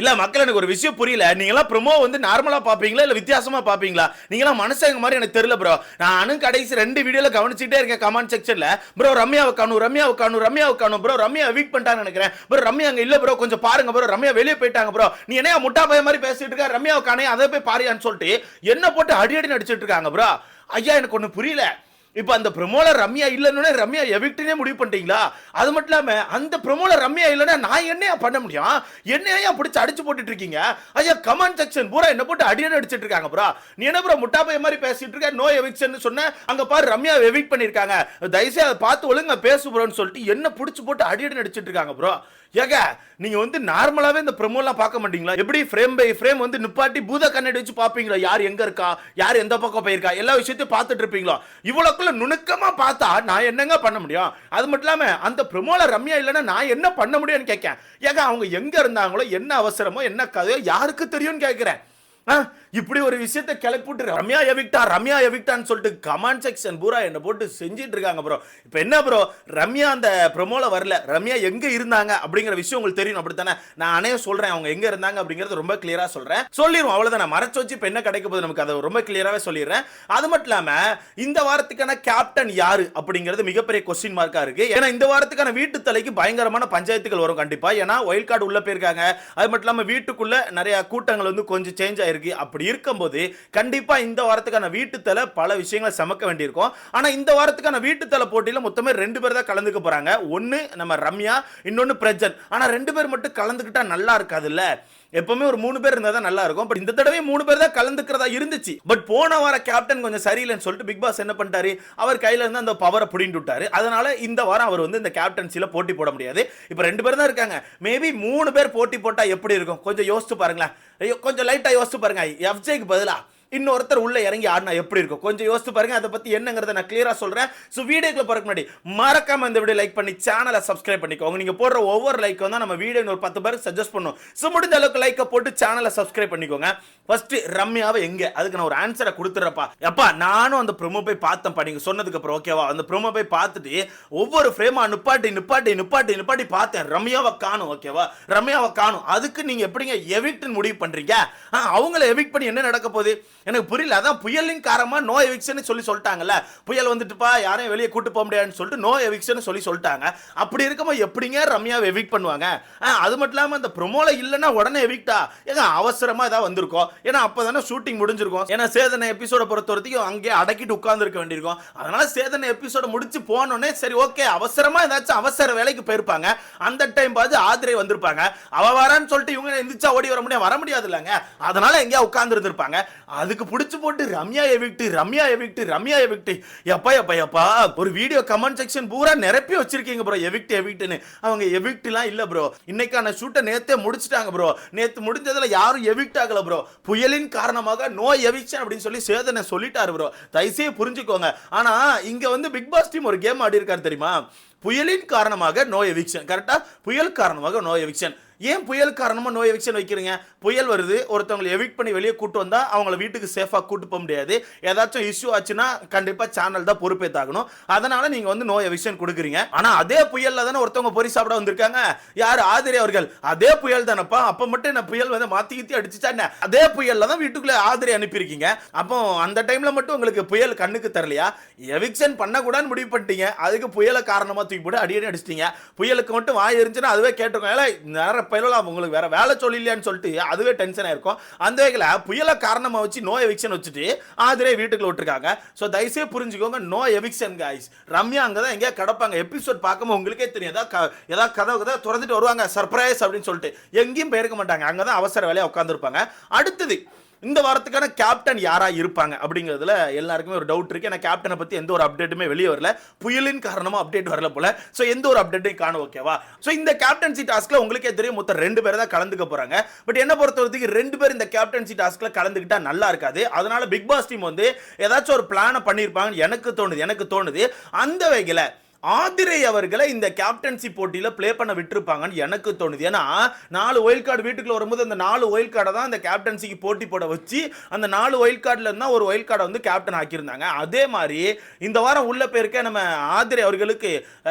இல்ல மக்கள் எனக்கு ஒரு விஷயம் புரியல. நீங்கலாம் ப்ரோமோ வந்து நார்மலா பாப்பீங்களா இல்ல வித்தியாசமா பாப்பீங்களா? நீங்கலாம் மனுஷங்க மாதிரி எனக்கு தெரியல ப்ரோ. நானும் கடைசி 2 வீடியோல கவனிச்சிட்டே இருக்கேன் கமெண்ட் செக்ஷன்ல. ப்ரோ ரம்யாவை காணோம், ரம்யாவை காணோம், ரம்யாவை காணோம் ப்ரோ. ரம்யா வீட் பண்ணிட்டான்னு நினைக்கிறேன். ப்ரோ ரம்யா அங்க இல்ல ப்ரோ, கொஞ்சம் பாருங்க ப்ரோ. ரம்யா வெளிய போயிட்டாங்க ப்ரோ. நீ என்னையா முட்டா பைய மாதிரி பேசிட்டு இருக்க? ரம்யாவை காணே, அதை போய் பாரியான்னு சொல்லிட்டு என்ன போட்டு அடி அடி நடிச்சிட்டு இருக்காங்க ப்ரோ. ஐயா எனக்கு ஒண்ணு புரியல. இப்ப அந்த ப்ரோமோல ரம்யா இல்லன்னு ரம்யா எவிக்ட்னே முடிவு பண்ணிட்டீங்களா? அது மட்டும் இல்லாம அந்த ப்ரோமோல ரம்யா இல்லன்னா நான் என்னையா பண்ண முடியும்? என்னையா பிடிச்சு அடிச்சு போட்டுட்டு இருக்கீங்க? ஐயா கமெண்ட் செக்ஷன் பூரா என்ன போட்டு அடியடி அடிச்சிட்டு இருக்காங்க ப்ரோ. நீ என்ன ப்ரோ முட்டா பைய மாதிரி பேசிட்டு இருக்க? நோ எவிக்ஷன் சொன்ன, அங்க பாரு ரம்யா எவிக்ட் பண்ணிருக்காங்க. தயவுசெய்து அதை பார்த்து ஒழுங்கா பேசு ப்ரோன்னு சொல்லிட்டு என்ன பிடிச்சு போட்டு அடியடி அடிச்சிட்டு இருக்காங்க ப்ரோ. ஏங்க நீங்க வந்து நார்மலாவே இந்த ப்ரோமோலாம் பார்க்க மாட்டீங்களா? எப்படி ஃப்ரேம் பை ஃப்ரேம் வந்து நிப்பாட்டி பூத கண்ணாடி வச்சு பாப்பீங்களா? யார் எங்க இருக்கா, யார் எந்த பக்கம் போயிருக்கா, எல்லா விஷயத்தையும் பார்த்துட்டு இருப்பீங்களா? இவ்வளவுக்குள்ள நுணுக்கமா பார்த்தா நான் என்னங்க பண்ண முடியும்? அது மட்டும் இல்லாம அந்த ப்ரோமோல ரம்யா இல்லைன்னா நான் என்ன பண்ண முடியும்னு கேட்கேன். ஏங்க அவங்க எங்க இருந்தாங்களோ, என்ன அவசரமோ, என்ன கதையோ யாருக்கு தெரியும்னு கேட்கிறேன். இப்படி ஒரு விஷயத்தை கிளப்பிட்டு ரம்யா எவிக்டா, ரம்யா எவிக்டான்னு சொல்லிட்டு கமெண்ட் செக்ஷன் பூரா என்ன போட்டு செஞ்சிட்டு இருக்காங்க ப்ரோ. இப்போ என்ன ப்ரோ, ரம்யா அந்த ப்ரோமோல வரல, ரம்யா எங்க இருந்தாங்க அப்படிங்கிற விஷயம் உங்களுக்கு தெரியும் அப்படித்தானே? நானே சொல்றேன் அவங்க எங்க இருந்தாங்க அப்படிங்கறது ரொம்ப கிளியரா சொல்றேன். சொல்லிடுவோம் அவ்வளவுதான். நான் மறைச்சு வச்சு இப்போ என்ன கிடைக்க போகுது நமக்கு அதை ரொம்ப கிளியராவே சொல்லிடுறேன். அது மட்டும் இல்லாம இந்த வாரத்துக்கான கேப்டன் யாரு அப்படிங்கிறது மிகப்பெரிய கொஸ்டின் மார்க்கா இருக்கு. ஏன்னா இந்த வாரத்துக்கான வீட்டு தலைக்கு பயங்கரமான பஞ்சாயத்துகள் வரும் கண்டிப்பா. ஏன்னா ஒயில்ட் கார்டு உள்ள போயிருக்காங்க. அது மட்டும் இல்லாம வீட்டுக்குள்ள நிறைய கூட்டங்கள் வந்து கொஞ்சம் சேஞ்ச் ஆயிருக்கு. அப்படி இருக்கும்போது கண்டிப்பா இந்த வாரத்துக்கான வீட்டு தலை பல விஷயங்களை சமக்க வேண்டியிருக்கும். ஆனா இந்த வாரத்துக்கான வீட்டு தலை போட்டியில மொத்தமே 2 பேர் தான் கலந்துக்க போறாங்க. ஒன்னு நம்ம ரம்யா, இன்னொன்னு பிரஜன். ஆனா 2 பேர் மட்டும் கலந்துக்கிட்டா நல்லா இருக்காதுல்ல. எப்பவுமே ஒரு 3 பேர் இருந்தா தான் நல்லா இருக்கும். பட் இந்த தடவை 3 பேர் தான் கலந்துக்கிறதா இருந்துச்சு. பட் போன வார கேப்டன் கொஞ்சம் சரியில்லைன்னு சொல்லிட்டு பிக் பாஸ் என்ன பண்ணிட்டாரு, அவர் கையில இருந்து அந்த பவரை புடிங்கிட்டு விட்டாரு. அதனால இந்த வாரம் அவர் வந்து இந்த கேப்டன்சில போட்டி போட முடியாது. இப்போ 2 பேர் தான் இருக்காங்க. மேபி 3 பேர் போட்டி போட்டா எப்படி இருக்கும் கொஞ்சம் யோசிச்சு பாருங்களேன். கொஞ்சம் லைட்டா யோசிச்சு பாருங்க. எஃப்ஜேக்கு பதிலா இன்னொருத்தர் உள்ள இறங்கி ஆடினா எப்படி இருக்கும் கொஞ்சம் யோசிச்சு பாருங்க. அதை பத்தி என்னங்கறத நான் கிளியரா சொல்றேன். சோ வீடியோக்குள்ள போறதுக்கு முன்னாடி மறக்காம இந்த வீடியோ லைக் பண்ணி சேனலை சப்ஸ்கிரைப் பண்ணிக்கோங்க. நீங்க போடுற ஒவ்வொரு லைக்கும் தான் நம்ம வீடியோ ஒரு 10 பேருக்கு சஜஸ்ட் பண்ணும். சோ முடிஞ்ச அளவுக்கு லைக்க போட்டு சேனலை சப்ஸ்கிரைப் பண்ணிக்கோங்க. ஃபர்ஸ்ட் ரம்யாவை எங்க, அதுக்கு நான் ஒரு ஆன்சரை கொடுத்துறப்பா. அப்பா நானும் அந்த ப்ரோமோ போய் பார்த்தேன்ப்பா நீங்க சொன்னதுக்கு அப்புறம். ஓகேவா? அந்த ப்ரோமோ போய் பார்த்துட்டு ஒவ்வொரு ஃப்ரேமா நிப்பாட்டி நிப்பாட்டி நிப்பாட்டி நிப்பாட்டி பார்த்தேன். ரம்யாவை காணும். ஓகேவா? ரம்யாவை காணும். அதுக்கு நீங்க எப்படிங்க எவிக்ட் முடிவு பண்றீங்க? அவங்கள எவிக்ட் பண்ணி என்ன நடக்க போகுது எனக்கு புரியல. அதான் புயலின் காரணமா நோ எவிக்ஷன் சொல்லிட்டாங்கல்ல. புயல் வந்துட்டுப்பா யாரையும் வெளியே கூட்டு போக முடியாதுன்னு சொல்லிட்டு நோ எவிக்ஷன் சொல்லிட்டாங்க. அப்படி இருக்கும்போது எப்படிங்க ரம்யாவை எவிக்ட் பண்ணுவாங்க? அது மட்டும் இல்லாம அந்த ப்ரோமோல இல்லைன்னா உடனே எவிக்டா? ஏங்க அவசரமா ஏதாவது வந்திருக்கோம். ஏன்னா அப்பதானே ஷூட்டிங் முடிஞ்சிருக்கும். ஏன்னா சேதனை எபிசோட பொறுத்த வரைக்கும் அங்கே அடக்கிட்டு உட்கார்ந்து இருக்க வேண்டியிருக்கும். அதனால சேதனை எபிசோட முடிச்சு போனோடனே சரி ஓகே அவசரமா ஏதாச்சும் அவசர வேலைக்கு போயிருப்பாங்க. அந்த டைம் பார்த்து ஆதிரை வந்திருப்பாங்க. அவ வரான்னு சொல்லிட்டு இவங்க எந்திரிச்சா ஓடி வர முடியாது இல்லைங்க. அதனால எங்கேயா உட்கார்ந்து இருந்திருப்பாங்க. அதுக்கு புடிச்சு போட்டு Ramya evict Ramya evict Ramya evict. எப்பா எப்பா எப்பா ஒரு வீடியோ கமெண்ட் செக்ஷன் பூரா நிரப்பி வச்சிருக்கீங்க ப்ரோ எவிக்ட் எவிக்ட்னு. அவங்க எவிக்ட்லாம் இல்ல ப்ரோ. இன்னைக்கான ஷூட்டை நேத்தே முடிச்சிட்டாங்க ப்ரோ. நேத்து முடிஞ்சதுல யாரும் எவிக்ட் ஆகல ப்ரோ. புயலின் காரணமாக நோ எவிக்ஷன் அப்படின்னு சொல்லி சேதனை சொல்லிட்டாரு ப்ரோ. தயவுசெய்து புரிஞ்சுக்கோங்க. ஆனா இங்க வந்து பிக் பாஸ் டீம் ஒரு கேம் ஆடி இருக்காரு தெரியுமா? புயலின் காரணமாக நோ எவிக்ஷன். கரெக்டா? புயல் காரணமாக நோ எவிக்ஷன். ஏன் புயல் காரணமா நோ எவிக்ஷன் வைக்கிறீங்க? புயல் வருது, ஒருத்தவங்களை எவிக்ட் பண்ணி வெளியே கூட்டு வந்தா அவங்கள வீட்டுக்கு சேஃபா கூட்டு போக முடியாது. ஏதாச்சும் இஷ்யூ ஆச்சுன்னா கண்டிப்பா சேனல் தான் பொறுப்பேத்தாகணும். அதனால நீங்க வந்து நோ எவிக்ஷன் கொடுக்குறீங்க. ஆனா அதே புயல்ல தானே ஒருத்தவங்க பொறி சாப்பிட வந்திருக்காங்க. யார்? ஆதிரை அவர்கள். அதே புயல் தானப்பா. அப்ப மட்டும் என்ன புயல் வந்து மாத்தி கித்தி அடிச்சுச்சா என்ன? அதே புயல்ல தான் வீட்டுக்குள்ள ஆதிரை அனுப்பியிருக்கீங்க. அப்போ அந்த டைம்ல மட்டும் உங்களுக்கு புயல் கண்ணுக்கு தரலையா? எவிக்ஷன் பண்ணக்கூடாதுன்னு முடிவு பண்ணிட்டீங்க. அதுக்கு புயலை காரணமா தூக்கி போட்டு அடியடி அடிச்சிட்டீங்க. புயலுக்கு மட்டும் வாய் எரிஞ்சுன்னா அதுவே கேட்டுக்கோங்க. பயிலாம் உங்களுக்கு வேற வேலை சொல்லலையான்னு சொல்லிட்டு அதுவே டென்ஷன் ஆயிருக்கும். அந்த வகையில் புயலை காரணமா வச்சு நோ எவிக்ஷன் வச்சுட்டு ஆதிரை வீட்டுக்குள்ள விட்டுருக்காங்க. ஸோ தயவுசெய்து புரிஞ்சுக்கோங்க நோ எவிக்ஷன் கைஸ். ரம்யா அங்கே தான் எங்கேயா கிடப்பாங்க. எபிசோட் பார்க்கும்போது உங்களுக்கே தெரியும். ஏதாவது கதை திறந்துட்டு வருவாங்க சர்ப்ரைஸ் அப்படின்னு சொல்லிட்டு எங்கேயும் போயிருக்க மாட்டாங்க. அங்கே தான் அவசர வேலையை உட்காந்துருப்பாங்க. அடுத்தது இந்த வாரத்துக்கான கேப்டன் யாரா இருப்பாங்க அப்படிங்கிறதுல எல்லாருக்குமே ஒரு டவுட் இருக்கு. ஏன்னா கேப்டனை பத்தி எந்த ஒரு அப்டேட்டுமே வெளியே வரல. புயலின் காரணமா அப்டேட் வரல போல. சோ எந்த ஒரு அப்டேட்டையும் காணும். ஓகேவா? சோ இந்த கேப்டன்சி டாஸ்க்ல உங்களுக்கே தெரியும் மொத்தம் 2 பேர் தான் கலந்துக்க போறாங்க. பட் என்ன பொறுத்தவரைக்கும் 2 பேர் இந்த கேப்டன்சி டாஸ்க்ல கலந்துக்கிட்டா நல்லா இருக்காது. அதனால பிக் பாஸ் டீம் வந்து ஏதாச்சும் ஒரு பிளானை பண்ணியிருப்பாங்க எனக்கு தோணுது. அந்த வகையில் ஆதிரை அவர்களை இந்த கேப்டன்சி போட்டியில ப்ளே பண்ண விட்டுருப்பாங்கன்னு எனக்கு தோணுது. ஏன்னா 4 ஒயில்ட் கார்டு வீட்டுக்குள்ள வரும்போது அந்த 4 ஒயில்ட் கார்டை தான் அந்த கேப்டன்சிக்கு போட்டி போட வச்சு அந்த 4 ஒயில்ட் கார்டுல இருந்தா ஒரு ஒயில்ட் கார்டை வந்து கேப்டன் ஆக்கியிருந்தாங்க. அதே மாதிரி இந்த வாரம் உள்ள பேருக்க நம்ம ஆதிரை அவர்களுக்கு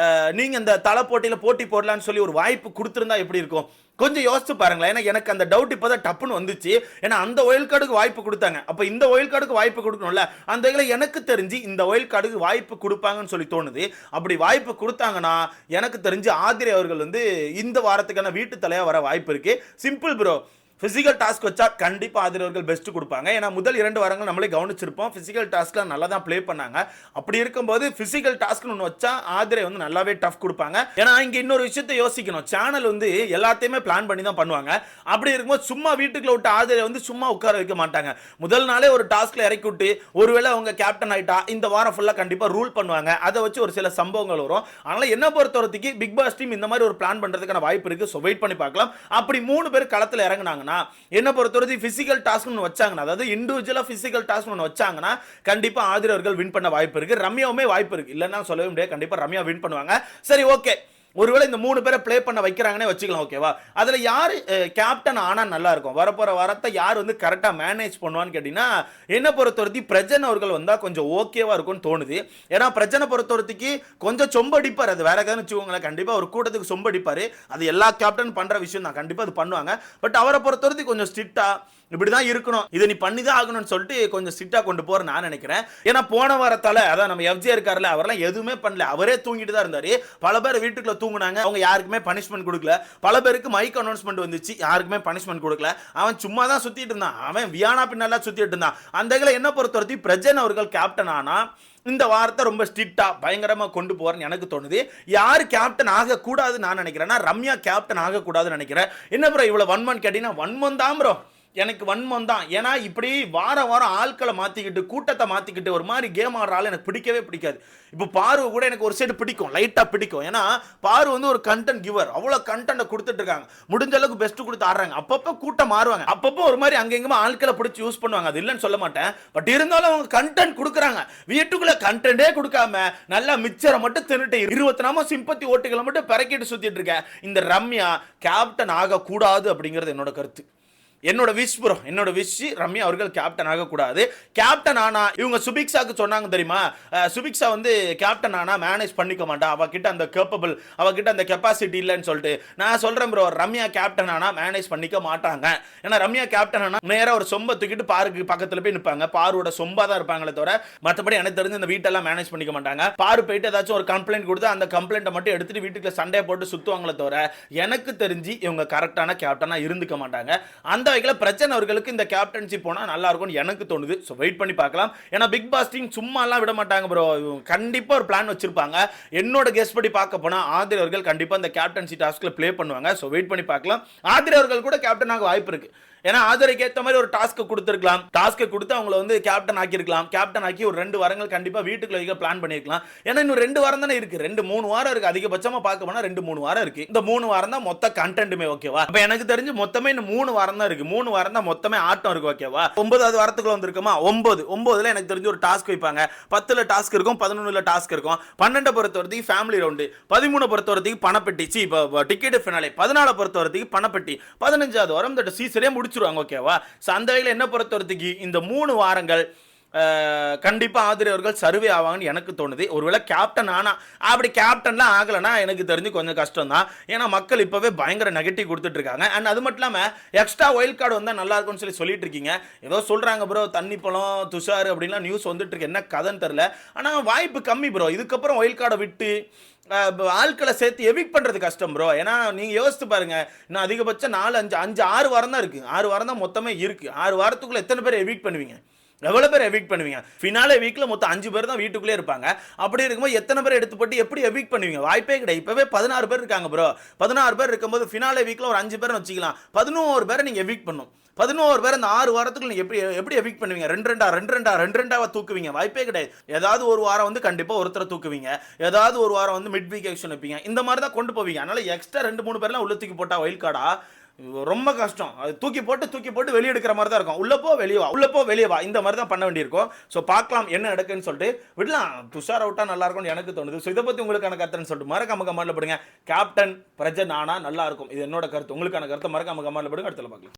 நீங்க இந்த தலை போட்டியில போட்டி போடலான்னு சொல்லி ஒரு வாய்ப்பு கொடுத்திருந்தா எப்படி இருக்கும்? கொஞ்சம் யோசிச்சு பாருங்களேன். ஏன்னா எனக்கு அந்த டவுட் இப்பதான் டப்புன்னு வந்துச்சு. ஏன்னா அந்த ஒயில் கார்டுக்கு வாய்ப்பு கொடுத்தாங்க. அப்ப இந்த ஒயில் கார்டுக்கு வாய்ப்பு கொடுக்கணும்ல. அந்த வகையில எனக்கு தெரிஞ்சு இந்த ஒயில் கார்டுக்கு வாய்ப்பு கொடுப்பாங்கன்னு சொல்லி தோணுது. அப்படி வாய்ப்பு கொடுத்தாங்கன்னா எனக்கு தெரிஞ்சு ஆதிரை அவர்கள் வந்து இந்த வாரத்துக்கான வீட்டு தலையா வர வாய்ப்பு இருக்கு. Simple bro. பிசிக்கல் டாஸ்க் வச்சா கண்டிப்பா ஆதரவர்கள் பெஸ்ட் கொடுப்பாங்க. ஏன்னா முதல் 2 வாரங்கள் நம்மளே கவனிச்சிருப்போம். பிசிக்கல் டாஸ்க்ல நல்லா தான் ப்ளே பண்ணாங்க. அப்படி இருக்கும்போது பிசிக்கல் டாஸ்க்னு ஒன்று வச்சா ஆதிரை வந்து நல்லாவே டஃப் கொடுப்பாங்க. ஏன்னா இங்க இன்னொரு விஷயத்தை யோசிக்கணும். சேனல் வந்து எல்லாத்தையுமே பிளான் பண்ணி தான் பண்ணுவாங்க. அப்படி இருக்கும்போது சும்மா வீட்டுக்குள்ள விட்டு ஆதிரை வந்து சும்மா உட்கார வைக்க மாட்டாங்க. முதல் நாளே ஒரு டாஸ்க்ல இறக்கி விட்டு ஒருவேளை அவங்க கேப்டன் ஆயிட்டா இந்த வாரம் ஃபுல்லா கண்டிப்பா ரூல் பண்ணுவாங்க. அதை வச்சு ஒரு சில சம்பவங்கள் வரும். அதனால என்ன பொறுத்தவரைக்கும் பிக் பாஸ் டீம் இந்த மாதிரி ஒரு பிளான் பண்றதுக்கான வாய்ப்பு இருக்கு. ஸோ வெயிட் பண்ணி பார்க்கலாம். அப்படி 3 பேர் களத்தில் இறங்குனாங்க என்ன பொறுத்தவரை பிசிக்கல் டாஸ்க் வச்சாங்கன்னா, அதாவது இண்டிவிஜுவலா பிசிக்கல் டாஸ்க் வச்சாங்கன்னா கண்டிப்பா ஆதிரை அவர்கள் வின் பண்ண வாய்ப்பு இருக்கு. ரம்யாவுமே வாய்ப்பு இருக்கு. இல்லன்னா சொல்லவே முடியாது. கண்டிப்பா ரம்யா வின் பண்ணுவாங்க. சரி, ஓகே. ஒருவேளை இந்த 3 பேரை ப்ளே பண்ண வைக்கிறாங்கன்னே வச்சுக்கலாம். ஓகேவா? அதுல யாரு கேப்டன் ஆனா நல்லா இருக்கும்? வரப்போற வாரத்தை யார் வந்து கரெக்டா மேனேஜ் பண்ணுவான்னு கேட்டீங்கன்னா, என்ன பொறுத்தவரைக்கும் பிரஜன் அவர்கள் வந்தா கொஞ்சம் ஓகேவா இருக்கும்னு தோணுது. ஏன்னா பிரஜனை பொறுத்தவரைக்கும் கொஞ்சம் சொம்படிப்பார். அது வேற ஏதாவது வச்சுக்கோங்களேன். கண்டிப்பா ஒரு கூட்டத்துக்கு சொம்படிப்பாரு. அது எல்லா கேப்டன் பண்ற விஷயம் தான். கண்டிப்பா அது பண்ணுவாங்க. பட் அவரை பொறுத்தவரைக்கும் கொஞ்சம் ஸ்ட்ரிக்டா இப்படிதான் இருக்கணும், இதை நீ பண்ணிதான் ஆகணும்னு சொல்லிட்டு கொஞ்சம் ஸ்ட்ரிக்டா கொண்டு போற நான் நினைக்கிறேன். ஏன்னா போன வாரத்தால அதான் நம்ம எஃப்ஜே இருக்காருல, அவரெல்லாம் எதுவுமே பண்ணல. அவரே தூங்கிட்டு தான் இருந்தாரு. பல பேர் வீட்டுக்குள்ள தூங்குனாங்க. அவங்க யாருக்குமே பனிஷ்மெண்ட் கொடுக்கல. பல பேருக்கு மைக் அனௌன்ஸ்மெண்ட் வந்துச்சு. யாருக்குமே பனிஷ்மெண்ட் கொடுக்கல. அவன் சும்மா தான் சுத்திட்டு இருந்தான். அவன் வியானா பின்னால சுத்திட்டு இருந்தான். அந்த வகையில் என்ன பொறுத்தவரைக்கும் பிரஜன் அவர்கள் கேப்டன் ஆனா இந்த வாரத்தை ரொம்ப ஸ்ட்ரிக்டா பயங்கரமா கொண்டு போறேன்னு எனக்கு தோணுது. யார் கேப்டன் ஆக கூடாதுன்னு நான் நினைக்கிறேன்னா ரம்யா கேப்டன் ஆக கூடாதுன்னு நினைக்கிறேன். என்ன ப்ரோ இவ்வளவு வன்மன் கேட்டீங்கன்னா, வன்மன் தான் ப்ரோ. எனக்கு வன்மம் தான். ஏன்னா இப்படி வாரம் ஆட்களை மாத்திக்கிட்டு கூட்டத்தை மாத்திக்கிட்டு ஒரு மாதிரி கேம் ஆடுறாலும் எனக்கு பிடிக்கவே பிடிக்காது. இப்போ பார்வை கூட எனக்கு ஒரு சைடு பிடிக்கும், லைட்டா பிடிக்கும். ஏன்னா பார்வை வந்து ஒரு கண்டென்ட் கிவர். அவ்வளவு கண்டென்ட் கொடுத்துட்டு இருக்காங்க. முடிஞ்ச அளவுக்கு பெஸ்ட் கொடுத்து ஆடுறாங்க. அப்பப்போ கூட்டம் மாறுவாங்க. அப்பப்போ ஒரு மாதிரி அங்கெங்கமா ஆட்களை பிடிச்சி யூஸ் பண்ணுவாங்க. அது இல்லைன்னு சொல்ல மாட்டேன். பட் இருந்தாலும் அவங்க கண்டென்ட் கொடுக்குறாங்க. வீட்டுக்குள்ள கண்டென்ட்டே கொடுக்காம நல்லா மிச்சரை மட்டும் தின்னுட்டு 24 சிம்பத்தி ஓட்டுகளை மட்டும் பறக்கிட்டு சுத்திட்டு இருக்கேன். இந்த ரம்யா கேப்டன் ஆக கூடாது அப்படிங்கிறது என்னோட கருத்து. என்னோட விஷ் ப்ரோ. என்னோட விஷ் ரம்யா அவர்கள் கேப்டன் ஆகக்கூடாது. கேப்டன் ஆனா இவங்க சுபிக்ஷாக்கு சொன்னாங்க தெரியுமா, சுபிக்ஷா வந்து கேப்டன் ஆனா மேனேஜ் பண்ணிக்க மாட்டா, அவகிட்ட அந்த கேப்பபிள், அவகிட்ட அந்த கெப்பாசிட்டி இல்லைன்னு சொல்லிட்டு. நான் சொல்றேன் ப்ரோ, ரம்யா கேப்டன் ஆனா மேனேஜ் பண்ணிக்க மாட்டாங்க. ஏன்னா ரம்யா கேப்டன் ஆனா நேரா ஒரு சொம்ப தூக்கிட்டு பாருக்கு பக்கத்துல போய் நிற்பாங்க. பாரோட சொம்பா தான் இருப்பாங்களே தவிர மற்றபடி எனக்கு தெரிஞ்சு இந்த வீட்டெல்லாம் மேனேஜ் பண்ணிக்க மாட்டாங்க. பாரு போயிட்டு ஏதாச்சும் ஒரு கம்ப்ளைண்ட் கொடுத்து அந்த கம்ப்ளைண்ட்டை மட்டும் எடுத்துட்டு வீட்டுக்கு சண்டை போட்டு சுத்துவாங்களே தவிர எனக்கு தெரிஞ்சு இவங்க கரெக்டான கேப்டனா இருந்துக்க மாட்டாங்க. அந்த வகையில் பிரச்சனை அவர்களுக்கு இந்த கேப்டன்ஷிப் போனா நல்லா இருக்கும்னு எனக்கு தோணுது. ஸோ வெயிட் பண்ணி பார்க்கலாம். ஏன்னா பிக் பாஸ் டீம் சும்மா எல்லாம் விட மாட்டாங்க ப்ரோ. கண்டிப்பா ஒரு பிளான் வச்சிருப்பாங்க. என்னோட கெஸ் படி பார்க்க போனா ஆதிரை அவர்கள் கண்டிப்பா இந்த கேப்டன்சி டாஸ்க்ல ப்ளே பண்ணுவாங்க. ஸோ வெயிட் பண்ணி பார்க்கலாம். ஆதிரை அவர்கள் கூட கேப்டனாக வாய்ப்பு இருக்கு. ஏன்னா ஆதரைக்கு ஏற்ற மாதிரி ஒரு டாஸ்க் கொடுத்துருக்கலாம். டாஸ்க் கொடுத்து அவங்கள வந்து கேப்டன் ஆக்கியிருக்கலாம். கேப்டன் ஆக்கி ஒரு 2 வாரங்கள் கண்டிப்பா வீட்டுக்குள்ள பிளான் பண்ணிருக்கலாம். ஏன்னா இன்னும் 2 வாரம் தானே இருக்கு. 2-3 வாரம் இருக்கு. அதிகபட்சமா பார்க்க போனா 2-3 வாரம் இருக்கு. இந்த 3 வாரம் தான் மொத்த கண்டென்ட்டுமே. ஓகேவா? அப்ப எனக்கு தெரிஞ்சு மொத்தமே இன்னும் 3 வாரம் தான் இருக்கு. 3 வாரம் தான் மொத்தமே ஆட்டம் இருக்கு. ஓகேவா? 9வது வாரத்துக்குள்ள வந்திருக்குமா? 9ல எனக்கு தெரிஞ்சு ஒரு டாஸ்க் வைப்பாங்க. 10ல டாஸ்க் இருக்கும், 11ல டாஸ்க் இருக்கும். 12 பொறுத்தவரைக்கும் ஃபேமிலி ரவுண்டு, 13 பொறுத்தவரைக்கும் பணப்பெட்டி, டிக்கெட் ஃபினாலே, 14 பொறுத்தவரைக்கும் பணப்பெட்டி, 15வது வாரம் இந்த சீசனே முடிச்சிருவாங்க. ஓகேவா? சோ அந்த வகையில் என்ன பொறுத்தவரைக்கும் இந்த 3 வாரங்கள் கண்டிப்பா ஆதிரை அவர்கள் சர்வே ஆவாங்கன்னு எனக்கு தோணுது. ஒருவேளை கேப்டன் ஆனா, அப்படி கேப்டன்லாம் ஆகலைன்னா எனக்கு தெரிஞ்சு கொஞ்சம் கஷ்டம் தான். ஏன்னா மக்கள் இப்பவே பயங்கர நெகட்டிவ் கொடுத்துட்டு இருக்காங்க. அண்ட் அது மட்டும் இல்லாம எக்ஸ்ட்ரா ஒயில் கார்டு வந்தா நல்லா இருக்கும்னு சொல்லிட்டு இருக்கீங்க. ஏதோ சொல்றாங்க ப்ரோ, தண்ணி பழம் துஷார் அப்படின்லாம் நியூஸ் வந்துட்டு இருக்கு. என்ன கதைன்னு தெரியல. ஆனா வாய்ப்பு கம்மி ப்ரோ. இதுக்கப்புறம் ஒயில் கார்டை விட்டு ஆட்களை சேர்த்து எவிக் பண்றது கஷ்டம் ப்ரோ. ஏன்னா நீங்க யோசித்து பாருங்க, இன்னும் அதிகபட்சம் 4-5-6 வாரம் தான் இருக்கு. 6 வாரம் தான் மொத்தமே இருக்கு. 6 வாரத்துக்குள்ள எத்தனை பேர் எவிக் பண்ணுவீங்க? எவ்வளவு பேர் எவிக் பண்ணுவீங்க? ஃபினாலே வீக்ல மொத்தம் 5 பேர் தான் வீட்டுக்குள்ளே இருப்பாங்க. அப்படி இருக்கும்போது எத்தனை பேர் எடுத்து போட்டு எப்படி எவிக் பண்ணுவீங்க? வாய்ப்பே கிடையாது. இப்பவே 16 பேர் இருக்காங்க ப்ரோ. 16 பேர் இருக்கும்போது ஃபினாலே வீக்ல ஒரு 5 பேர் வச்சுக்கலாம். 11 பேரை நீங்க எவிக் பண்ணும். 11 பேர் அந்த 6 வாரத்துக்கு நீங்க எப்படி எவிக் பண்ணுவீங்க? 2-2 தூக்குவீங்க? வாய்ப்பே கிடையாது. ஏதாவது ஒரு வாரம் வந்து கண்டிப்பா ஒருத்தரை தூக்குவீங்க. ஏதாவது ஒரு வாரம் வந்து மிட் வீக் ஆக்ஷன் வைப்பீங்க. இந்த மாதிரி தான் கொண்டு போவீங்க. அதனால எக்ஸ்ட்ரா 2-3 பேர்லாம் உள்ள தூக்கி போட்டா ஒயில் கார்டா ரொம்ப கஷ்டம். அது தூக்கி போட்டு வெளியே எடுக்கிற மாதிரி தான் இருக்கும். உள்ளப்போ வெளியே வா இந்த மாதிரி தான் பண்ண வேண்டியிருக்கும். ஸோ பார்க்கலாம் என்ன நடக்குன்னு சொல்லிட்டு விடலாம். துஷார் அவுட்டா நல்லா இருக்கும்னு எனக்கு தோணுது. ஸோ இதை பத்தி உங்களுக்கான கருத்துன்னு சொல்லிட்டு மறக்காம கமெண்ட்ல போடுங்க. கேப்டன் பிரஜன் ஆனா நல்லா இருக்கும். இது என்னோட கருத்து. உங்களுக்கான கருத்தை மறக்காம கமெண்ட்ல போடுங்க. அடுத்த பார்க்கலாம்.